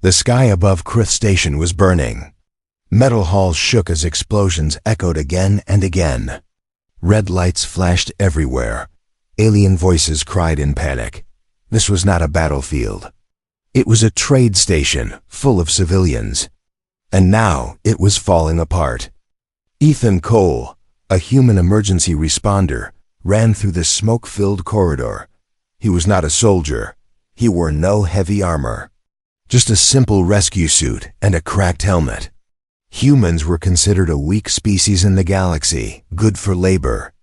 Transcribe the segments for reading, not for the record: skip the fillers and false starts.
The sky above Krith Station was burning. Metal halls shook as explosions echoed again and again. Red lights flashed everywhere. Alien voices cried in panic. This was not a battlefield. It was a trade station full of civilians. And now it was falling apart. Ethan Cole, a human emergency responder, ran through the smoke-filled corridor. He was not a soldier. He wore no heavy armor. Just a simple rescue suit and a cracked helmet. Humans were considered a weak species in the galaxy, good for labor.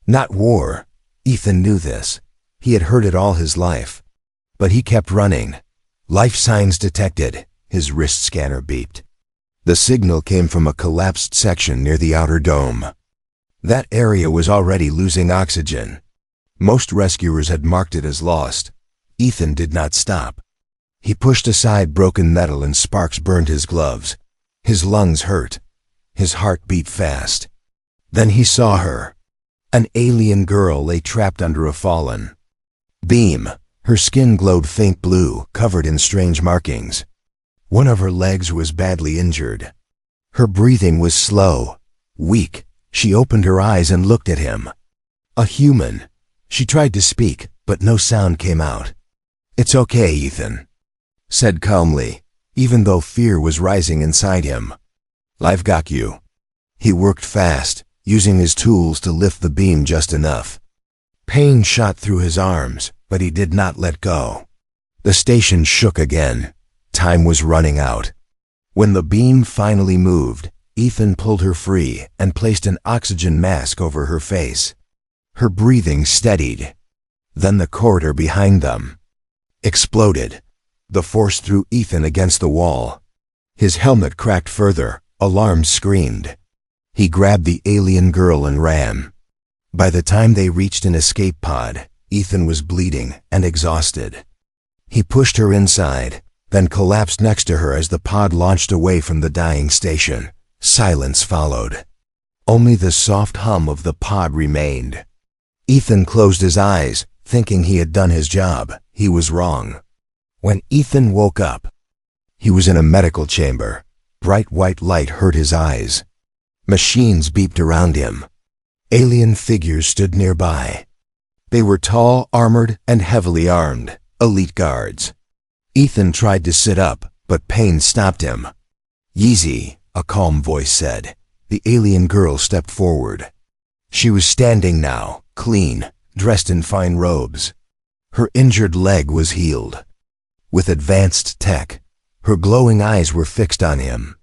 Not war. Ethan knew this. He had heard it all his life. But he kept running. Life signs detected. His wrist scanner beeped. The signal came from a collapsed section near the outer dome. That area was already losing oxygen. Most rescuers had marked it as lost. Ethan did not stop. He pushed aside broken metal and sparks burned his gloves. His lungs hurt. His heart beat fast. Then he saw her. An alien girl lay trapped under a fallen beam. Her skin glowed faint blue, covered in strange markings. One of her legs was badly injured. Her breathing was slow, weak. She opened her eyes and looked at him. A human. She tried to speak, but no sound came out. "It's okay, Ethan," said calmly, even though fear was rising inside him. "I've got you." He worked fast, using his tools to lift the beam just enough. Pain shot through his arms, but he did not let go. The station shook again. Time was running out. When the beam finally moved, Ethan pulled her free and placed an oxygen mask over her face. Her breathing steadied. Then the corridor behind them exploded. The force threw Ethan against the wall. His helmet cracked further. Alarms screamed. He grabbed the alien girl and ran. By the time they reached an escape pod, Ethan was bleeding and exhausted. He pushed her inside, then collapsed next to her as the pod launched away from the dying station. Silence followed. Only the soft hum of the pod remained. Ethan closed his eyes, thinking he had done his job. He was wrong. When Ethan woke up, he was in a medical chamber. Bright white light hurt his eyes. Machines beeped around him. Alien figures stood nearby. They were tall, armored, and heavily armed, elite guards. Ethan tried to sit up, but pain stopped him. "Yeezy," a calm voice said. The alien girl stepped forward. She was standing now, clean, dressed in fine robes. Her injured leg was healed. With advanced tech, her glowing eyes were fixed on him.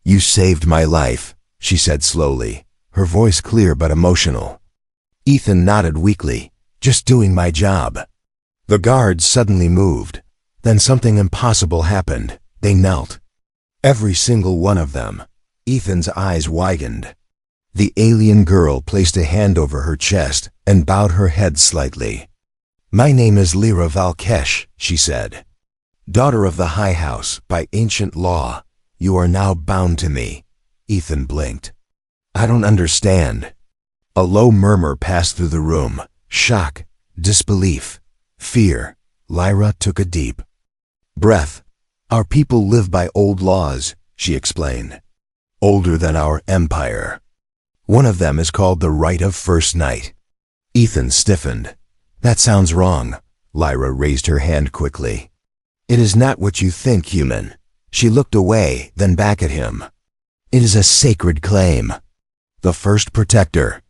"You saved my life," she said slowly, her voice clear but emotional. Ethan nodded weakly. "Just doing my job." The guards suddenly moved. Then something impossible happened. They knelt. Every single one of them. Ethan's eyes widened. The alien girl placed a hand over her chest and bowed her head slightly. "My name is Lyra Valkesh," she said. "Daughter of the High House, by ancient law. You are now bound to me." Ethan blinked. "I don't understand." A low murmur passed through the room. Shock, disbelief, fear. Lyra took a deep breath. "Our people live by old laws," she explained. "Older than our empire. One of them is called the right of first night." Ethan stiffened. "That sounds wrong." Lyra raised her hand quickly. "It is not what you think, human." She looked away, then back at him. "It is a sacred claim. The first protector,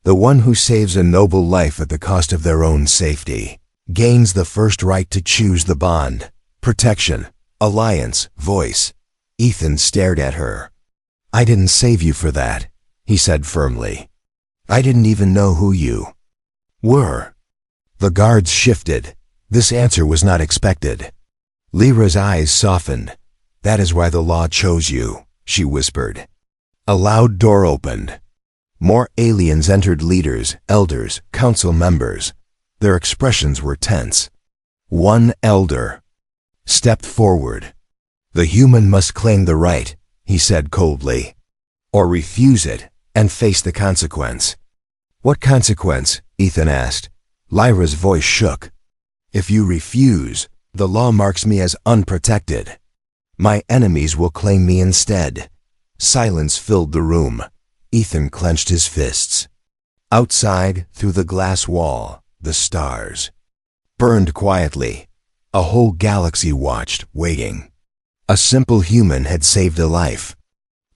the one who saves a noble life at the cost of their own safety, gains the first right to choose the bond, protection, alliance, voice." Ethan stared at her. "I didn't save you for that," he said firmly. "I didn't even know who you were." The guards shifted. This answer was not expected. Lyra's eyes softened. "That is why the law chose you," she whispered. A loud door opened. More aliens entered, leaders, elders, council members. Their expressions were tense. One elder stepped forward. "The human must claim the right," he said coldly, "or refuse it and face the consequence." "What consequence?" Ethan asked. Lyra's voice shook. "If you refuse, the law marks me as unprotected." My enemies will claim me instead. Silence filled the room. Ethan clenched his fists. Outside, through the glass wall, the stars burned quietly. A whole galaxy watched, waiting. A simple human had saved a life.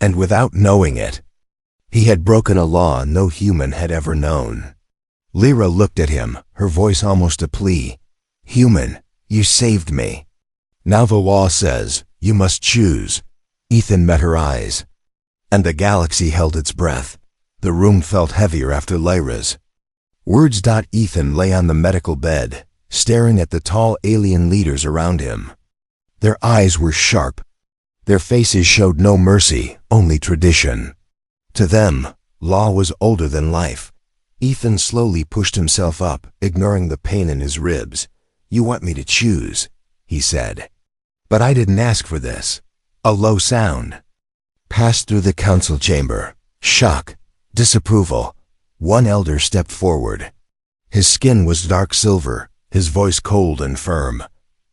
And without knowing it, he had broken a law no human had ever known. Lyra looked at him, her voice almost a plea. Human, you saved me. Now the law says, you must choose. Ethan met her eyes. And the galaxy held its breath. The room felt heavier after Lyra's words. Ethan lay on the medical bed, staring at the tall alien leaders around him. Their eyes were sharp. Their faces showed no mercy, only tradition. To them, law was older than life. Ethan slowly pushed himself up, ignoring the pain in his ribs. You want me to choose, he said. But I didn't ask for this. A low sound passed through the council chamber. Shock, disapproval. One elder stepped forward. His skin was dark silver, his voice cold and firm.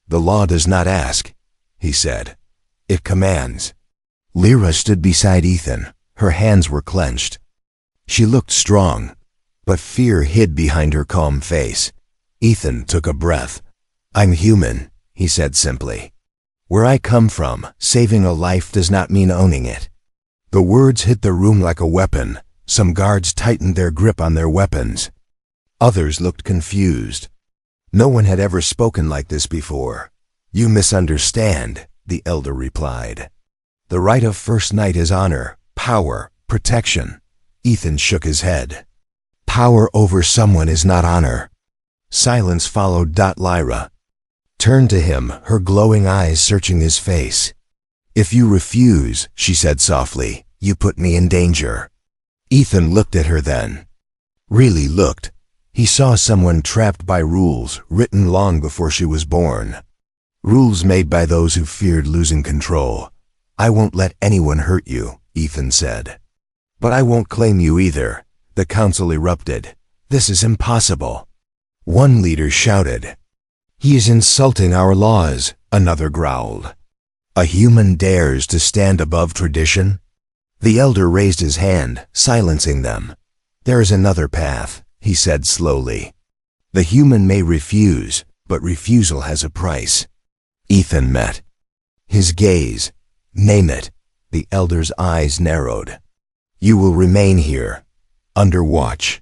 The law does not ask, he said. It commands. Lyra stood beside Ethan. Her hands were clenched. She looked strong, but fear hid behind her calm face. Ethan took a breath. I'm human, he said simply. Where I come from, saving a life does not mean owning it. The words hit the room like a weapon. Some guards tightened their grip on their weapons. Others looked confused. No one had ever spoken like this before. You misunderstand, the elder replied. The right of first knight is honor, power, protection. Ethan shook his head. Power over someone is not honor. Silence followed. Lyra turned to him, her glowing eyes searching his face. If you refuse, she said softly, you put me in danger. Ethan looked at her then. Really looked. He saw someone trapped by rules written long before she was born. Rules made by those who feared losing control. I won't let anyone hurt you, Ethan said. But I won't claim you either. The council erupted. This is impossible. One leader shouted. He is insulting our laws, another growled. A human dares to stand above tradition? The elder raised his hand, silencing them. There is another path, he said slowly. The human may refuse, but refusal has a price. Ethan met his gaze. Name it. The elder's eyes narrowed. You will remain here, under watch,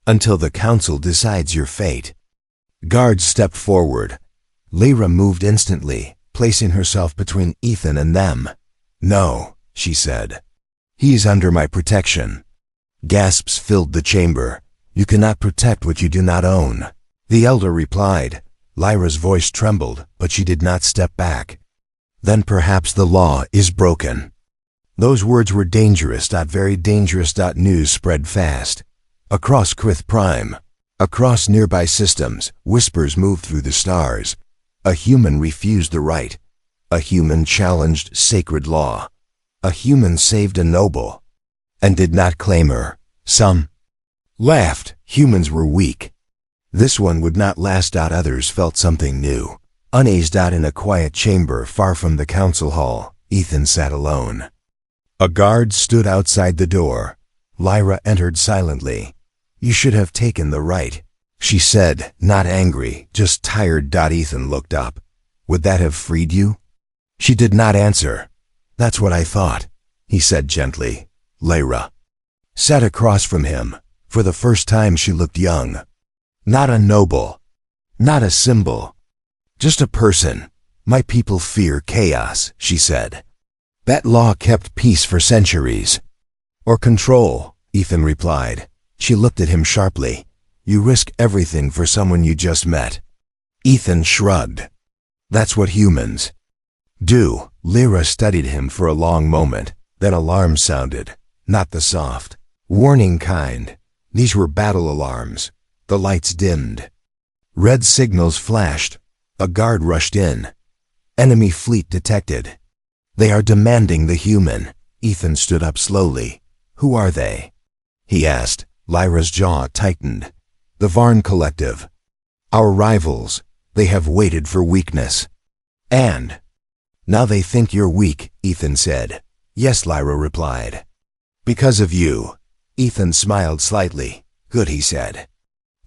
until the council decides your fate. Guards stepped forward. Lyra moved instantly, placing herself between Ethan and them. No, she said. He is under my protection. Gasps filled the chamber. You cannot protect what you do not own. The elder replied. Lyra's voice trembled, but she did not step back. Then perhaps the law is broken. Those words were dangerous. Very dangerous. News spread fast. Across Krith Prime, across nearby systems, whispers moved through the stars. A human refused the right. A human challenged sacred law. A human saved a noble, and did not claim her. Some laughed. Humans were weak. This one would not last. Others felt something new. Uneased. In a quiet chamber far from the council hall, Ethan sat alone. A guard stood outside the door. Lyra entered silently. You should have taken the right, she said, not angry, just tired. Ethan looked up. Would that have freed you? She did not answer. That's what I thought, he said gently. Lyra sat across from him. For the first time she looked young. Not a noble, not a symbol, just a person. My people fear chaos, she said. That law kept peace for centuries. Or control, Ethan replied. She looked at him sharply. You risk everything for someone you just met. Ethan shrugged. That's what humans do. Lyra studied him for a long moment. Then alarms sounded. Not the soft, warning kind. These were battle alarms. The lights dimmed. Red signals flashed. A guard rushed in. Enemy fleet detected. They are demanding the human. Ethan stood up slowly. Who are they? He asked. Lyra's jaw tightened. The Varn Collective. Our rivals. They have waited for weakness. And Now they think you're weak, Ethan said. Yes, Lyra replied. Because of you. Ethan smiled slightly. Good, he said.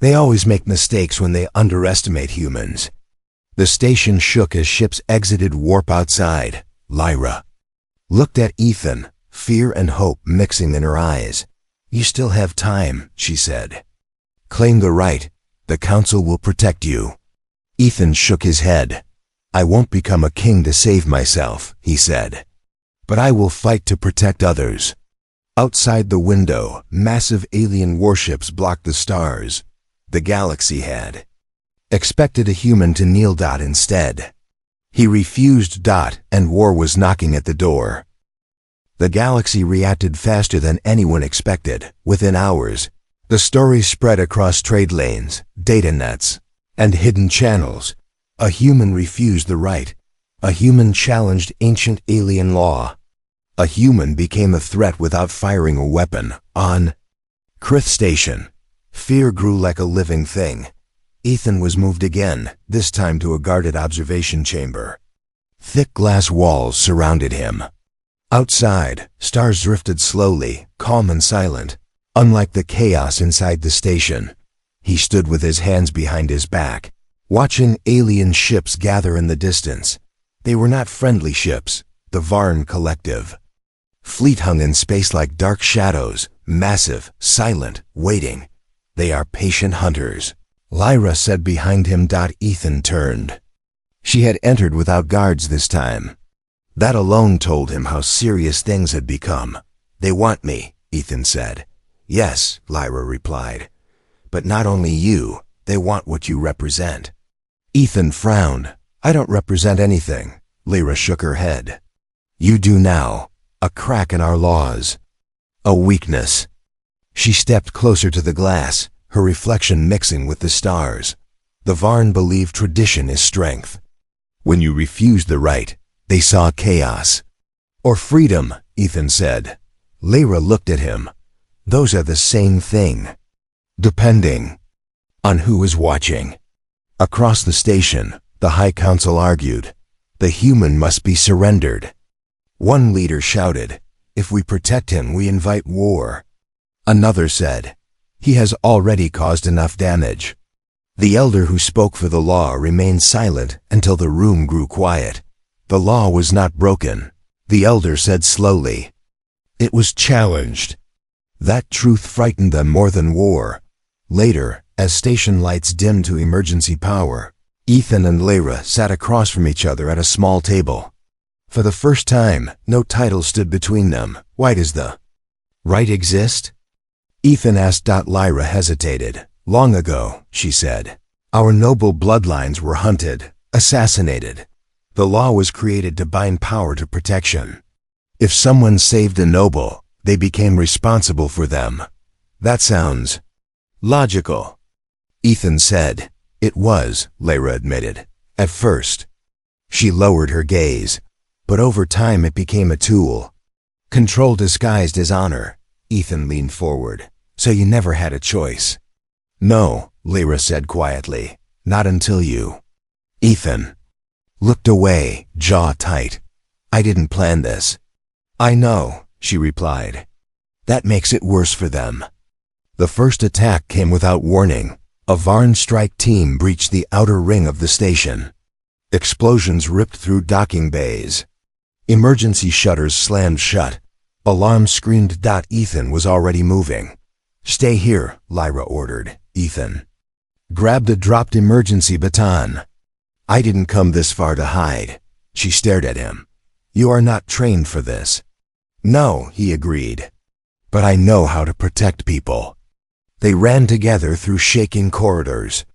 They always make mistakes when they underestimate humans. The station shook as ships exited warp outside. Lyra looked at Ethan, fear and hope mixing in her eyes. You still have time, she said. Claim the right. The council will protect you. Ethan shook his head. I won't become a king to save myself, he said. But I will fight to protect others. Outside the window, massive alien warships blocked the stars. The galaxy had expected a human to kneel. Instead, he refused. And war was knocking at the door. The galaxy reacted faster than anyone expected. Within hours, the story spread across trade lanes, data nets, and hidden channels. A human refused the right. A human challenged ancient alien law. A human became a threat without firing a weapon. On Krith Station, fear grew like a living thing. Ethan was moved again, this time to a guarded observation chamber. Thick glass walls surrounded him. Outside, stars drifted slowly, calm and silent, unlike the chaos inside the station. He stood with his hands behind his back, watching alien ships gather in the distance. They were not friendly ships, the Varn Collective. Fleet hung in space like dark shadows, massive, silent, waiting. They are patient hunters. Lyra said behind him. Ethan turned. She had entered without guards this time. That alone told him how serious things had become. They want me, Ethan said. Yes, Lyra replied. But not only you, they want what you represent. Ethan frowned. I don't represent anything. Lyra shook her head. You do now. A crack in our laws. A weakness. She stepped closer to the glass, her reflection mixing with the stars. The Varn believe tradition is strength. When you refuse the right, they saw chaos. Or freedom, Ethan said. Lyra looked at him. Those are the same thing. Depending on who is watching. Across the station, the High Council argued. The human must be surrendered. One leader shouted, if we protect him, we invite war. Another said, he has already caused enough damage. The elder who spoke for the law remained silent until the room grew quiet. The law was not broken, the elder said slowly. It was challenged. That truth frightened them more than war. Later, as station lights dimmed to emergency power, Ethan and Lyra sat across from each other at a small table. For the first time, no title stood between them. Why does the right exist? Ethan asked. Lyra hesitated. Long ago, she said, our noble bloodlines were hunted, assassinated. The law was created to bind power to protection. If someone saved a noble, they became responsible for them. That sounds logical. Ethan said. It was, Lyra admitted. At first. She lowered her gaze. But over time it became a tool. Control disguised as honor. Ethan leaned forward. So you never had a choice. No, Lyra said quietly. Not until you. Ethan looked away, jaw tight. I didn't plan this. I know, she replied. That makes it worse for them. The first attack came without warning. A Varn strike team breached the outer ring of the station. Explosions ripped through docking bays. Emergency shutters slammed shut. Alarm screamed. Ethan was already moving. Stay here, Lyra ordered. Ethan grabbed a dropped emergency baton. I didn't come this far to hide. She stared at him. You are not trained for this. No, he agreed. But I know how to protect people. They ran together through shaking corridors.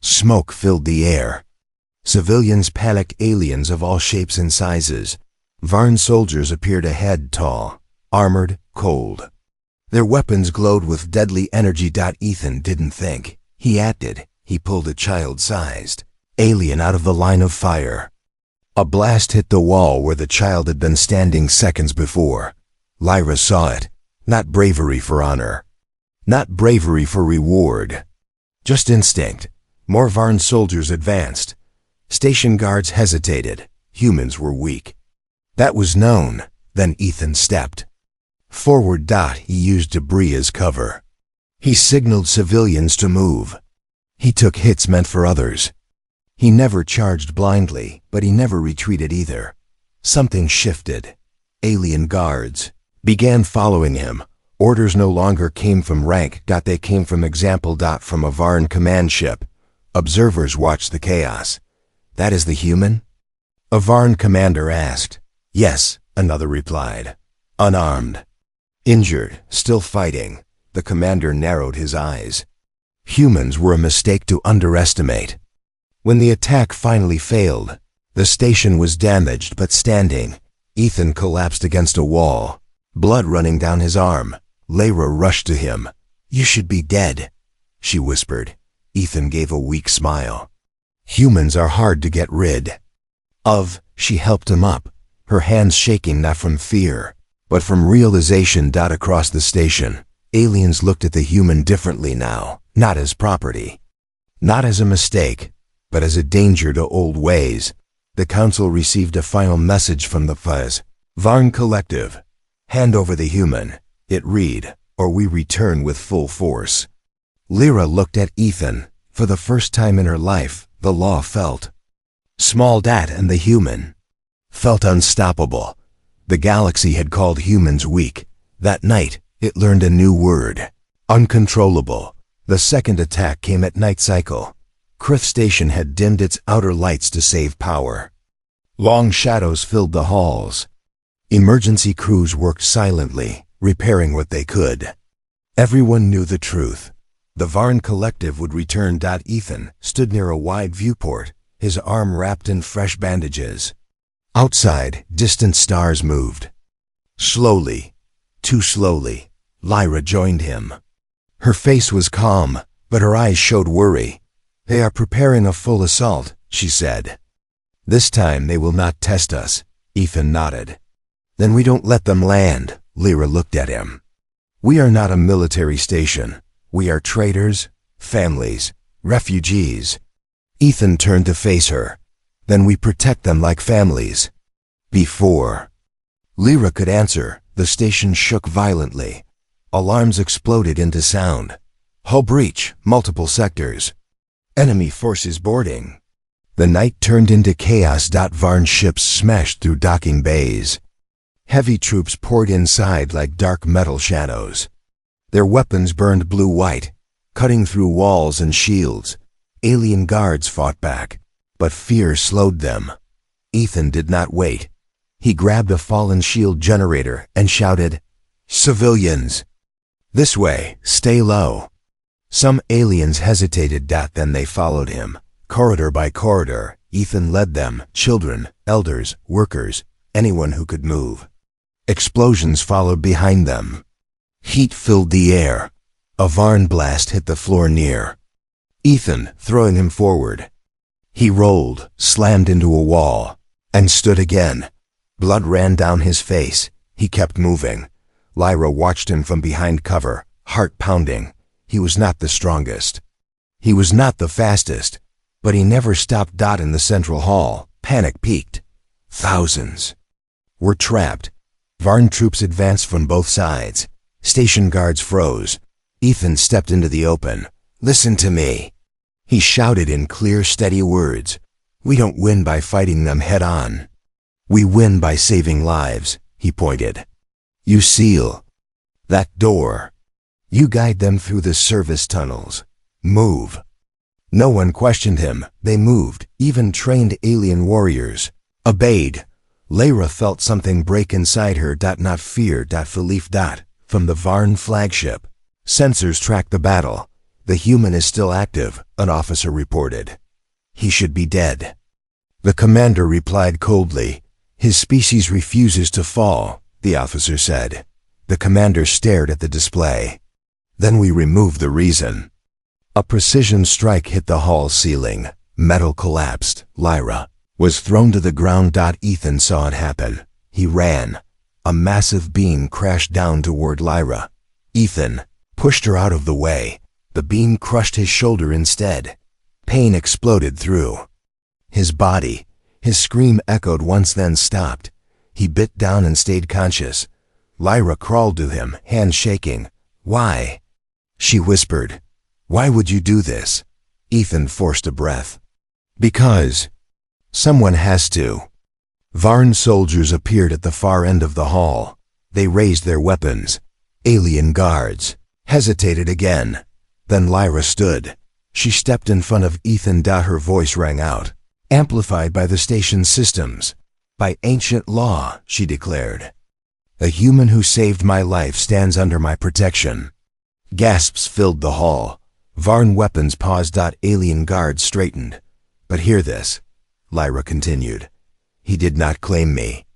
Smoke filled the air. Civilians panicked, aliens of all shapes and sizes. Varn soldiers appeared ahead, tall, armored, cold. Their weapons glowed with deadly energy. Ethan didn't think. He acted. He pulled a child-sized alien out of the line of fire. A blast hit the wall where the child had been standing seconds before. Lyra saw it. Not bravery for honor. Not bravery for reward. Just instinct. More Varn soldiers advanced. Station guards hesitated. humans were weak. That was known. Then Ethan stepped forward. He used debris as cover. He signaled civilians to move. He took hits meant for others. He never charged blindly, but he never retreated either. Something shifted. Alien guards began following him. Orders no longer came from rank. They came from example. From a Varn command ship. Observers watched the chaos. That is the human? A Varn commander asked. Yes, another replied. Unarmed. Injured, still fighting. The commander narrowed his eyes. Humans were a mistake to underestimate. When the attack finally failed, the station was damaged but standing. Ethan collapsed against a wall, blood running down his arm. Lyra rushed to him. You should be dead, she whispered. Ethan gave a weak smile. Humans are hard to get rid of. She helped him up, her hands shaking not from fear, but from realization. Across the station, aliens looked at the human differently now, not as property, not as a mistake, but as a danger to old ways. The council received a final message from the Fuzz Varn Collective. Hand over the human. It read, or we return with full force. Lyra looked at Ethan. For the first time in her life, the law felt small. And the human felt unstoppable. The galaxy had called humans weak. That night, it learned a new word. Uncontrollable. The second attack came at night cycle. Krith Station had dimmed its outer lights to save power. Long shadows filled the halls. Emergency crews worked silently, repairing what they could. Everyone knew the truth. The Varn Collective would return. Ethan stood near a wide viewport, his arm wrapped in fresh bandages. Outside, distant stars moved. Slowly, too slowly, Lyra joined him. Her face was calm, but her eyes showed worry. They are preparing a full assault, she said. This time they will not test us, Ethan nodded. Then we don't let them land, Lyra looked at him. We are not a military station. We are traders, families, refugees. Ethan turned to face her. Then we protect them like families. Before Lyra could answer, the station shook violently. Alarms exploded into sound. Hull breach, multiple sectors. Enemy forces boarding. The night turned into chaos. Varn ships smashed through docking bays. Heavy troops poured inside like dark metal shadows. Their weapons burned blue-white, cutting through walls and shields. Alien guards fought back, but fear slowed them. Ethan did not wait. He grabbed a fallen shield generator and shouted, "Civilians! This way, stay low." Some aliens hesitated. Then they followed him. Corridor by corridor, Ethan led them, children, elders, workers, anyone who could move. Explosions followed behind them. Heat filled the air. A Varn blast hit the floor near Ethan, throwing him forward. He rolled, slammed into a wall, and stood again. Blood ran down his face. He kept moving. Lyra watched him from behind cover, heart pounding. He was not the strongest. He was not the fastest. But he never stopped. In the central hall, panic peaked. Thousands were trapped. Varn troops advanced from both sides. Station guards froze. Ethan stepped into the open. "Listen to me," he shouted in clear, steady words. "We don't win by fighting them head-on. We win by saving lives," he pointed. "You seal that door. You guide them through the service tunnels. Move." No one questioned him. They moved. Even trained alien warriors obeyed. Lyra felt something break inside her. Not fear. Belief. From the Varn flagship, sensors tracked the battle. "The human is still active," an officer reported. "He should be dead." The commander replied coldly. "His species refuses to fall," the officer said. The commander stared at the display. "Then we remove the reason." A precision strike hit the hall ceiling. Metal collapsed. Lyra was thrown to the ground. Ethan saw it happen. He ran. A massive beam crashed down toward Lyra. Ethan pushed her out of the way. The beam crushed his shoulder instead. Pain exploded through his body. His scream echoed once, then stopped. He bit down and stayed conscious. Lyra crawled to him, hands shaking. "Why?" she whispered. "Why would you do this?" Ethan forced a breath. "Because someone has to." Varn soldiers appeared at the far end of the hall. They raised their weapons. Alien guards hesitated again. Then Lyra stood. She stepped in front of Ethan. Her voice rang out, amplified by the station's systems. "By ancient law," she declared, "a human who saved my life stands under my protection." Gasps filled the hall. Varn weapons paused. Alien guards straightened. "But hear this," Lyra continued. "He did not claim me.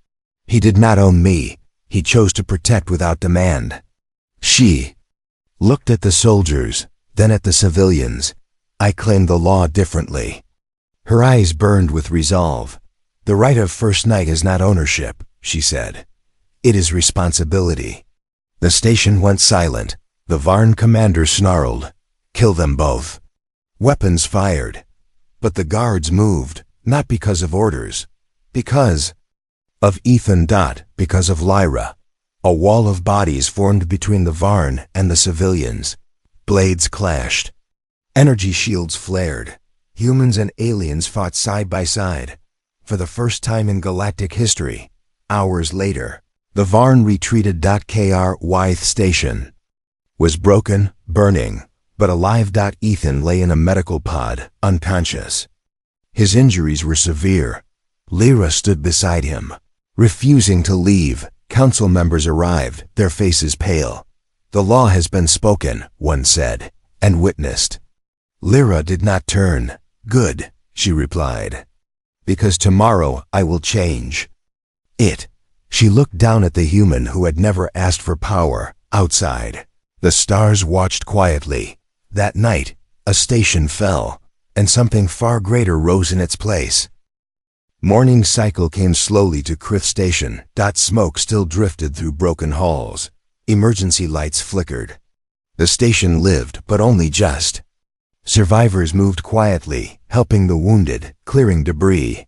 He did not own me. He chose to protect without demand." She looked at the soldiers, then at the civilians. "I claim the law differently." Her eyes burned with resolve. "The right of first night is not ownership," she said. "It is responsibility." The station went silent. The Varn commander snarled, "Kill them both." Weapons fired. But the guards moved, not because of orders. Because of Ethan. Because of Lyra. A wall of bodies formed between the Varn and the civilians. Blades clashed. Energy shields flared. Humans and aliens fought side by side. For the first time in galactic history, hours later, the Varn retreated. Wythe Station was broken, burning, but alive. Ethan lay in a medical pod, unconscious. His injuries were severe. Lyra stood beside him, refusing to leave. Council members arrived, their faces pale. "The law has been spoken," one said, "and witnessed." Lyra did not turn. "Good," she replied, "because tomorrow I will change it." She looked down at the human who had never asked for power. Outside, the stars watched quietly. That night, a station fell, and something far greater rose in its place. Morning cycle came slowly to Crith Station. Smoke still drifted through broken halls. Emergency lights flickered. The station lived, but only just. Survivors moved quietly, helping the wounded, clearing debris,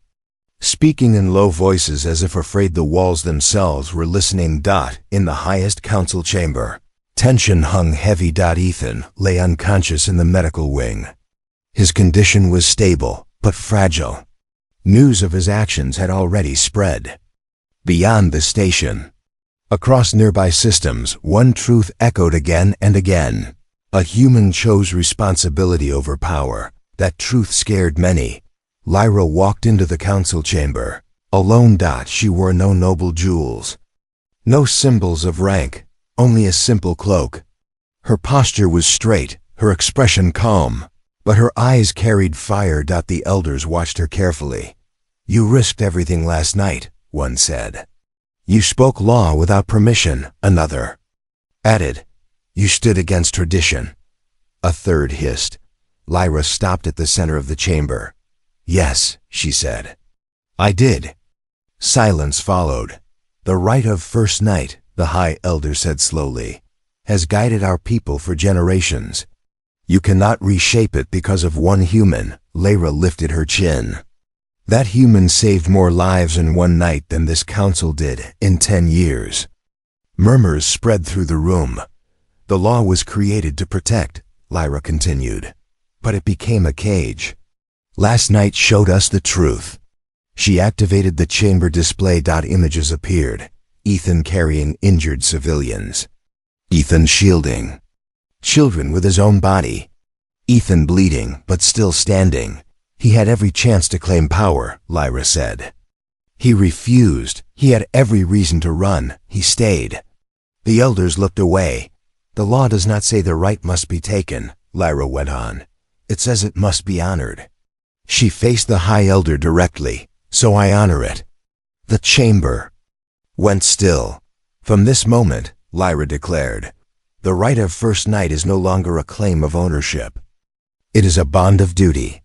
speaking in low voices as if afraid the walls themselves were listening. In the highest council chamber, tension hung heavy. Ethan lay unconscious in the medical wing. His condition was stable, but fragile. News of his actions had already spread. Beyond the station, across nearby systems, one truth echoed again and again. A human chose responsibility over power. That truth scared many. Lyra walked into the council chamber. Alone. She wore no noble jewels, no symbols of rank, only a simple cloak. Her posture was straight, her expression calm, but her eyes carried fire. The elders watched her carefully. "You risked everything last night," one said. "You spoke law without permission," another added. "You stood against tradition," a third hissed. Lyra stopped at the center of the chamber. "Yes," she said, "I did." Silence followed. "The right of first night," the High Elder said slowly, "has guided our people for generations. You cannot reshape it because of one human." Lyra lifted her chin. "That human saved more lives in one night than this council did in 10 years. Murmurs spread through the room. "The law was created to protect," Lyra continued, "but it became a cage. Last night showed us the truth." She activated the chamber display. Images appeared. Ethan carrying injured civilians. Ethan shielding children with his own body. Ethan bleeding, but still standing. "He had every chance to claim power," Lyra said. "He refused. He had every reason to run. He stayed." The elders looked away. "The law does not say the right must be taken," Lyra went on. "It says it must be honored." She faced the High Elder directly. "So I honor it." The chamber went still. "From this moment," Lyra declared, "the right of first night is no longer a claim of ownership. It is a bond of duty."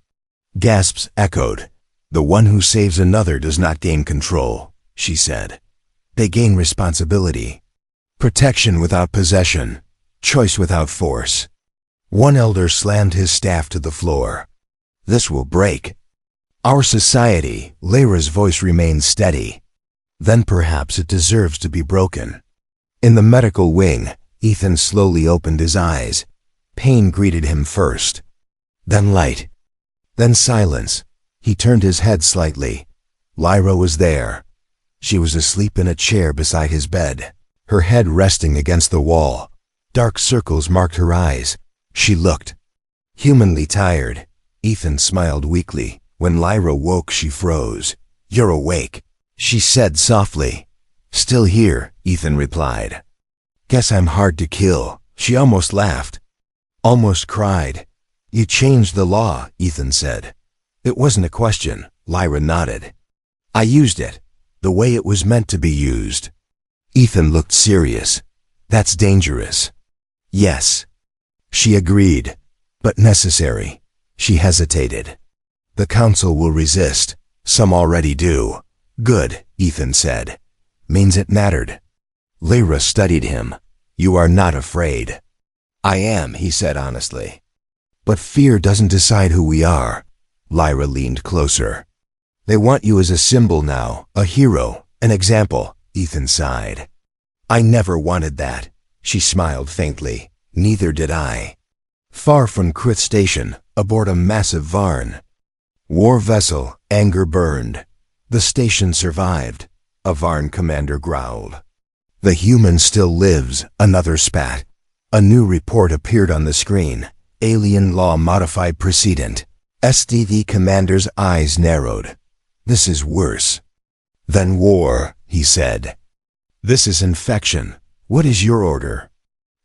Gasps echoed. "The one who saves another does not gain control," she said. "They gain responsibility. Protection without possession. Choice without force." One elder slammed his staff to the floor. "This will break." Our society, Lyra's voice remained steady. Then perhaps it deserves to be broken. In the medical wing, Ethan slowly opened his eyes. Pain greeted him first. Then light. Then silence. He turned his head slightly. Lyra was there. She was asleep in a chair beside his bed, her head resting against the wall. Dark circles marked her eyes. She looked humanly tired. Ethan smiled weakly. When Lyra woke, she froze. "You're awake," she said softly. "Still here," Ethan replied. "Guess I'm hard to kill." She almost laughed. Almost cried. "You changed the law," Ethan said. "It wasn't a question." Lyra nodded. "I used it, the way it was meant to be used." Ethan looked serious. "That's dangerous." "Yes," she agreed, "but necessary." She hesitated. "The council will resist. Some already do." "Good," Ethan said. "Means it mattered." Lyra studied him. "You are not afraid." "I am," he said honestly. "But fear doesn't decide who we are." Lyra leaned closer. "They want you as a symbol now, a hero, an example," Ethan sighed. "I never wanted that." She smiled faintly. "Neither did I." Far from Krith Station, aboard a massive Varn war vessel, anger burned. "The station survived," a Varn commander growled. "The human still lives," another spat. A new report appeared on the screen. Alien law modified precedent. SDV commander's eyes narrowed. "This is worse than war," he said. "This is infection. What is your order?"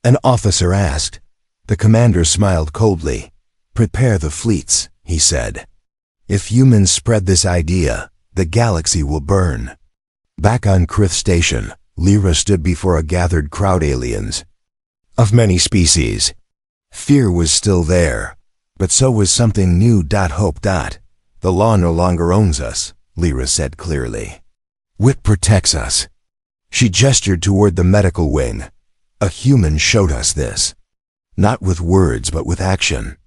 An officer asked. The commander smiled coldly. "Prepare the fleets," he said. "If humans spread this idea, the galaxy will burn." Back on Krith Station, Lyra stood before a gathered crowd aliens of many species. Fear was still there, but so was something new. Hope. "The law no longer owns us," Lyra said clearly. "Wit protects us." She gestured toward the medical wing. "A human showed us this. Not with words, but with action."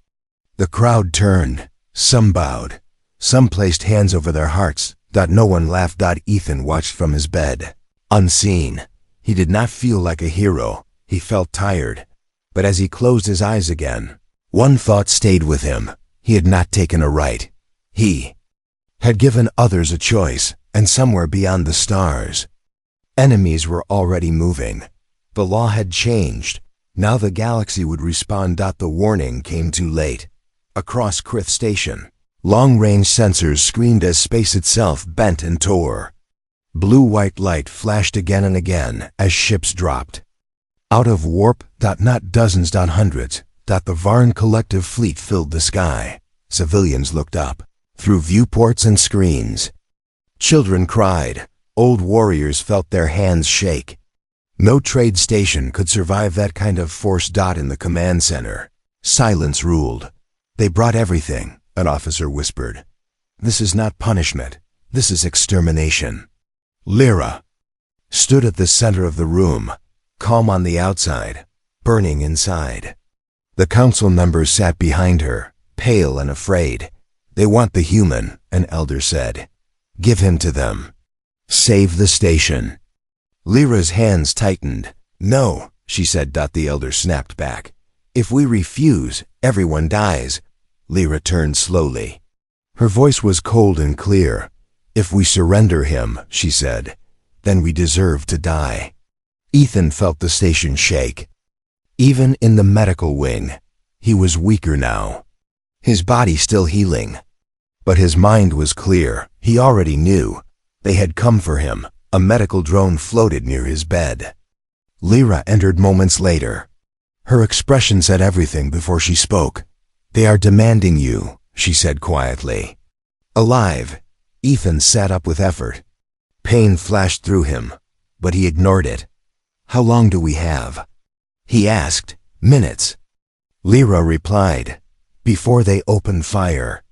The crowd turned. Some bowed. Some placed hands over their hearts. No one laughed. Ethan watched from his bed. Unseen. He did not feel like a hero. He felt tired. But as he closed his eyes again, one thought stayed with him. He had not taken a right. He had given others a choice, and somewhere beyond the stars, enemies were already moving. The law had changed. Now the galaxy would respond. The warning came too late. Across Krith Station, long-range sensors screamed as space itself bent and tore. Blue-white light flashed again and again as ships dropped out of warp. Not dozens, hundreds. The Varn collective fleet filled the sky. Civilians looked up through viewports and screens. Children cried. Old warriors felt their hands shake. No trade station could survive that kind of force. In the command center, silence ruled. "They brought everything," an officer whispered. "This is not punishment. This is extermination." Lyra stood at the center of the room, calm on the outside, burning inside. The council members sat behind her, pale and afraid. "They want the human," an elder said. "Give him to them. Save the station." Lyra's hands tightened. "No," she said. The elder snapped back. "If we refuse, everyone dies." Lyra turned slowly. Her voice was cold and clear. "If we surrender him," she said, "then we deserve to die." Ethan felt the station shake. Even in the medical wing, he was weaker now. His body still healing. But his mind was clear. He already knew. They had come for him. A medical drone floated near his bed. Lyra entered moments later. Her expression said everything before she spoke. "They are demanding you," she said quietly. Alive, Ethan sat up with effort. Pain flashed through him, but he ignored it. "How long do we have?" he asked. "Minutes," Lyra replied, "before they open fire."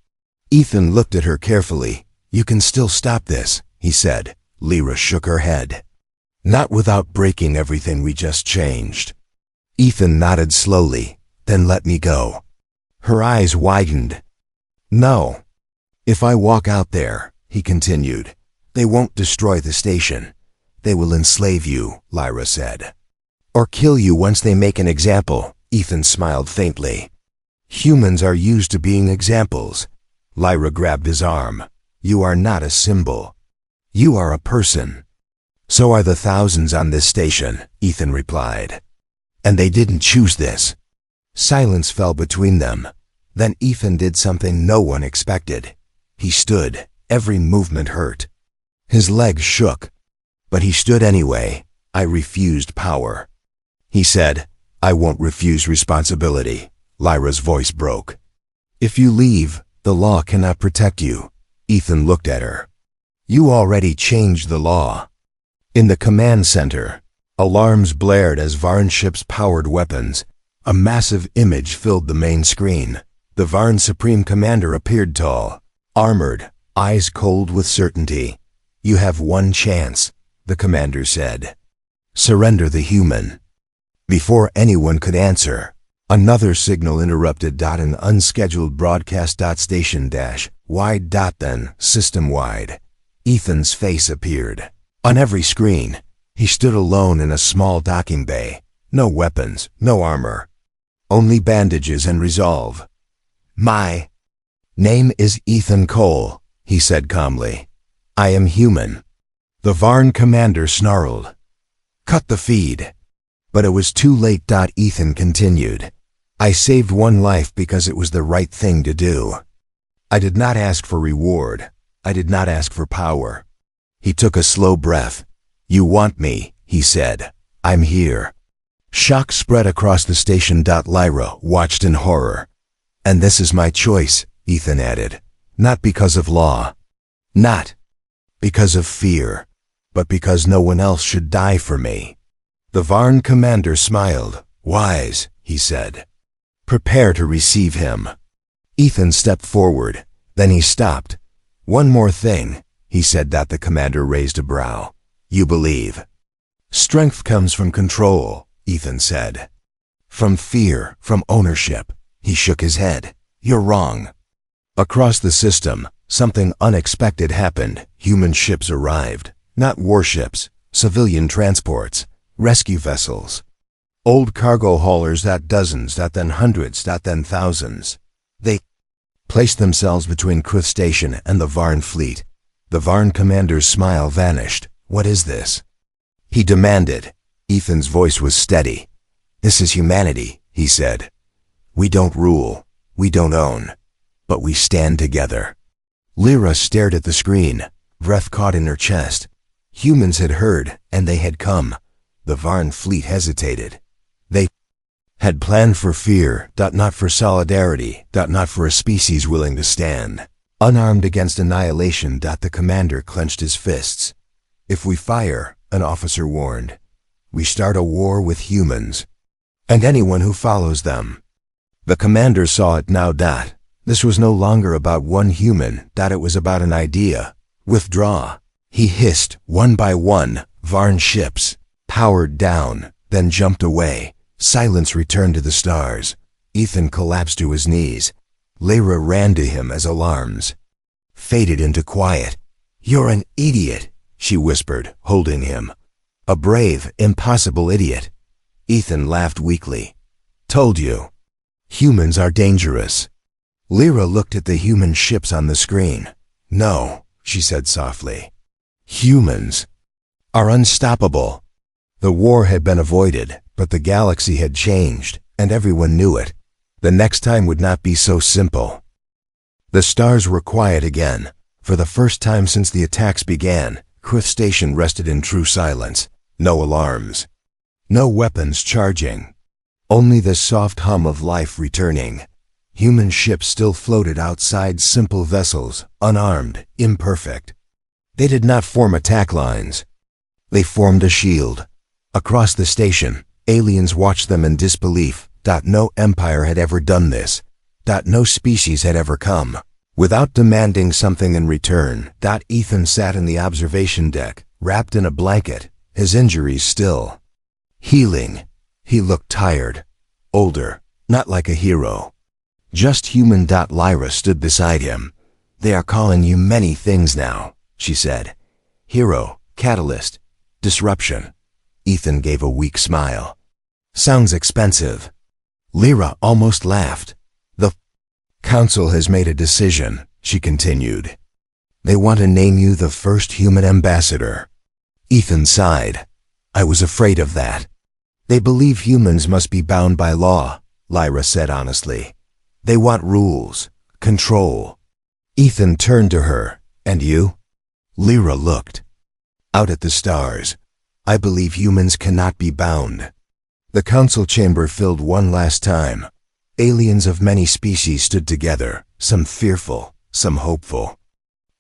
Ethan looked at her carefully. "You can still stop this," he said. Lyra shook her head. "Not without breaking everything we just changed." Ethan nodded slowly. "Then let me go." Her eyes widened. "No." If I walk out there, he continued, they won't destroy the station. They will enslave you, Lyra said. Or kill you once they make an example, Ethan smiled faintly. Humans are used to being examples. Lyra grabbed his arm. You are not a symbol. You are a person. So are the thousands on this station, Ethan replied. And they didn't choose this. Silence fell between them. Then Ethan did something no one expected. He stood. Every movement hurt. His legs shook. But he stood anyway. I refused power. He said, I won't refuse responsibility. Lyra's voice broke. If you leave, the law cannot protect you. Ethan looked at her. You already changed the law. In the command center, alarms blared as Varn ships powered weapons. A massive image filled the main screen. The Varn Supreme Commander appeared tall, armored, eyes cold with certainty. You have one chance, the commander said. Surrender the human. Before anyone could answer, another signal interrupted. An unscheduled broadcast. Station dash wide. Then system wide. Ethan's face appeared. On every screen, he stood alone in a small docking bay. No weapons, no armor. Only bandages and resolve. My name is Ethan Cole, he said calmly. I am human. The Varn commander snarled. Cut the feed. But it was too late. Ethan continued. I saved one life because it was the right thing to do. I did not ask for reward. I did not ask for power. He took a slow breath. You want me, he said. I'm here. Shock spread across the station. Lyra watched in horror. And this is my choice, Ethan added. Not because of law. Not because of fear. But because no one else should die for me. The Varn commander smiled. Wise, he said. Prepare to receive him. Ethan stepped forward. Then he stopped. One more thing, he said. The commander raised a brow. You believe. Strength comes from control, Ethan said. From fear, from ownership. He shook his head. You're wrong. Across the system, something unexpected happened. Human ships arrived. Not warships, civilian transports, rescue vessels. Old cargo haulers. Dozens. Then hundreds. Then thousands. They placed themselves between Krith Station and the Varn fleet. The Varn commander's smile vanished. What is this? He demanded. Ethan's voice was steady. This is humanity, he said. We don't rule. We don't own. But we stand together. Lyra stared at the screen, breath caught in her chest. Humans had heard, and they had come. The Varn fleet hesitated. They had planned for fear, not for solidarity, not for a species willing to stand. Unarmed against annihilation. The commander clenched his fists. If we fire, an officer warned, we start a war with humans. And anyone who follows them. The commander saw it now. This was no longer about one human. It was about an idea. Withdraw. He hissed, one by one, Varn ships, powered down, then jumped away. Silence returned to the stars. Ethan collapsed to his knees. Lyra ran to him as alarms faded into quiet. You're an idiot, she whispered, holding him. A brave, impossible idiot. Ethan laughed weakly. Told you. Humans are dangerous. Lyra looked at the human ships on the screen. No, she said softly. Humans are unstoppable. The war had been avoided, but the galaxy had changed, and everyone knew it. The next time would not be so simple. The stars were quiet again. For the first time since the attacks began, Krith Station rested in true silence. No alarms. No weapons charging. Only the soft hum of life returning. Human ships still floated outside, simple vessels, unarmed, imperfect. They did not form attack lines. They formed a shield. Across the station, aliens watched them in disbelief. No empire had ever done this. No species had ever come without demanding something in return. Ethan sat in the observation deck, wrapped in a blanket, his injuries still healing. He looked tired, older, not like a hero. Just human. Lyra stood beside him. They are calling you many things now, she said. Hero, catalyst, disruption. Ethan gave a weak smile. Sounds expensive. Lyra almost laughed. The council has made a decision, she continued. They want to name you the first human ambassador. Ethan sighed. I was afraid of that. They believe humans must be bound by law, Lyra said honestly. They want rules, control. Ethan turned to her. And you? Lyra looked out at the stars. I believe humans cannot be bound. The council chamber filled one last time. Aliens of many species stood together, some fearful, some hopeful.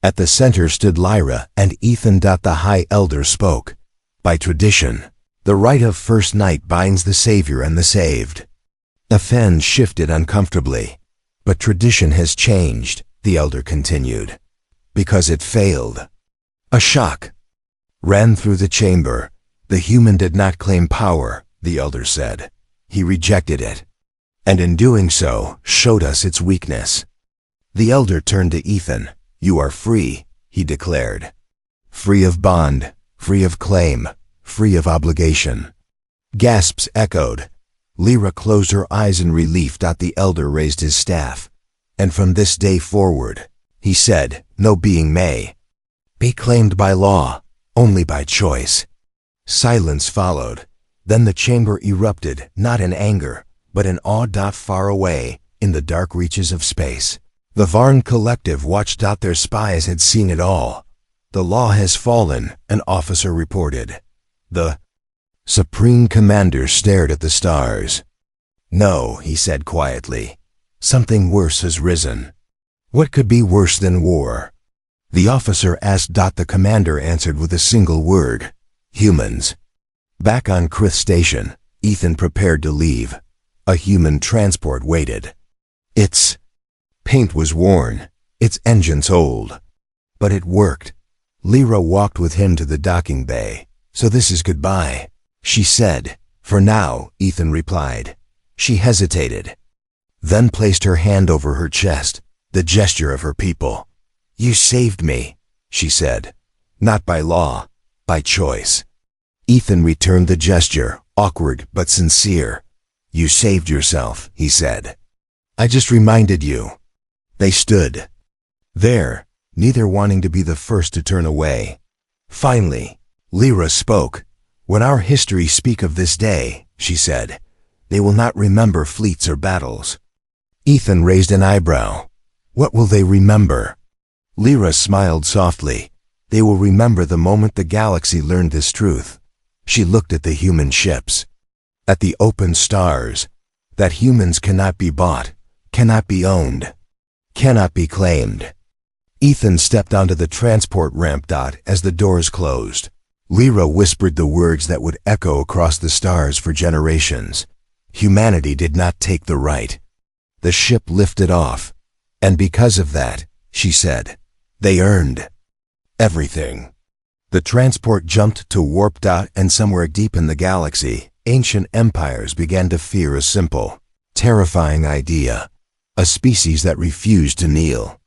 At the center stood Lyra, and Ethan. The High Elder spoke. By tradition, the right of first night binds the savior and the saved. Ethan shifted uncomfortably. But tradition has changed, the elder continued. Because it failed. A shock ran through the chamber. The human did not claim power, the elder said. He rejected it. And in doing so, showed us its weakness. The elder turned to Ethan. You are free, he declared. Free of bond, free of claim, free of obligation. Gasps echoed. Lyra closed her eyes in relief. The elder raised his staff. And from this day forward, he said, no being may be claimed by law, only by choice. Silence followed. Then the chamber erupted, not in anger, but in awe. Far away, in the dark reaches of space, the Varn collective watched. Their spies had seen it all. The law has fallen, an officer reported. The Supreme Commander stared at the stars. No, he said quietly. Something worse has risen. What could be worse than war? The officer asked. The commander answered with a single word. Humans. Back on Krith Station, Ethan prepared to leave. A human transport waited. Its paint was worn, its engines old. But it worked. Lyra walked with him to the docking bay. So this is goodbye, she said. For now, Ethan replied. She hesitated, then placed her hand over her chest, the gesture of her people. You saved me, she said. Not by law, by choice. Ethan returned the gesture, awkward but sincere. You saved yourself, he said. I just reminded you. They stood there, neither wanting to be the first to turn away. Finally, Lyra spoke. When our histories speak of this day, she said, they will not remember fleets or battles. Ethan raised an eyebrow. What will they remember? Lyra smiled softly. They will remember the moment the galaxy learned this truth. She looked at the human ships, at the open stars, that humans cannot be bought, cannot be owned, cannot be claimed. Ethan stepped onto the transport ramp. As the doors closed, Lyra whispered the words that would echo across the stars for generations. Humanity did not take the right. The ship lifted off, and because of that, she said, they earned everything. The transport jumped to warp. And somewhere deep in the galaxy, ancient empires began to fear a simple, terrifying idea. A species that refused to kneel.